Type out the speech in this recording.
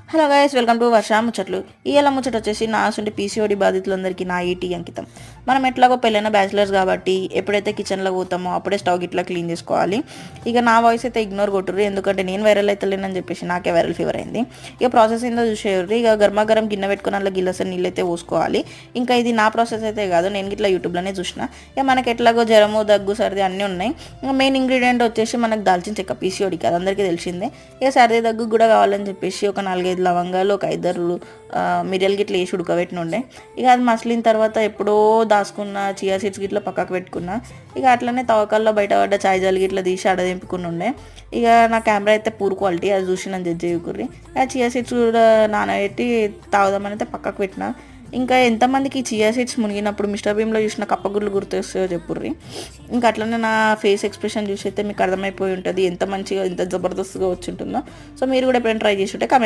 Hello guys, welcome to వర్ష ముచ్చట్లు. ఇవాళ ముచ్చట వచ్చేసి నా అసలు పీసీఓడి బాధితులందరికీ నా ఈటీ అంకితం. మనం ఎట్లాగో పెళ్ళైన బ్యాచిలర్స్ కాబట్టి ఎప్పుడైతే కిచెన్లో పోతామో అప్పుడే స్టవ్ ఇట్లా క్లీన్ చేసుకోవాలి. ఇక నా వాయిస్ అయితే ఇగ్నోర్ కొట్టుర్రి, ఎందుకంటే నేను వైరల్ అవుతలేనని చెప్పేసి నాకే వైరల్ ఫీవర్ అయింది. ఇక ప్రాసెస్ ఏందో చూసేయర్రి. ఇక గర్మాగరం గిన్నె పెట్టుకుని అలా గిల్లసరి నీళ్ళు అయితే పోసుకోవాలి. ఇంకా ఇది నా ప్రాసెస్ అయితే కాదు, నేను ఇట్లా యూట్యూబ్లోనే చూసిన. ఇక మనకి ఎట్లాగో జ్వరము, దగ్గు, సర్ది అన్నీ ఉన్నాయి. ఇంకా మెయిన్ ఇంగ్రీడియంట్ వచ్చేసి మనకు దాల్చిన చెక్క, పీసీఓడికి అది అందరికీ తెలిసిందే. ఇక సర్ది దగ్గు కూడా కావాలని చెప్పేసి ఒక 4-5 లవంగాలు, ఒక 5 మిరియాలు గిట్ల వేసి ఉడకబెట్టిన ఉండే. ఇక అది మసలిన తర్వాత ఎప్పుడో దాచుకున్న చియా సీడ్స్ గిట్ల పక్కకు పెట్టుకున్నా. ఇక అట్లనే తవకల్లో బయటపడ్డ చాయ్ జాలి గిట్ల తీసి అడదింపుకుని ఉండే. ఇక నా కెమెరా అయితే పూర్ క్వాలిటీ, అది చూసి నన్ను జడ్జ్ చేయకుర్రి. ఆ చియా సీడ్స్ కూడా నానబెట్టి తాగుదామని అయితే పక్కకు పెట్టిన. ఇంకా ఎంతమందికి చియా సీడ్స్ మునిగినప్పుడు మిస్టర్ భీమ్లో చూసిన కప్పగుడ్లు గుర్తొస్తాయో చెప్పుర్రి. ఇంకా అట్లనే నా ఫేస్ ఎక్స్ప్రెషన్ చూసి అయితే మీకు అర్థమైపోయి ఉంటుంది ఎంత మంచిగా, ఎంత జబర్దస్త్గా వచ్చి ఉంటుందో. సో మీరు కూడా ఎప్పుడైనా ట్రై చేసి ఉంటే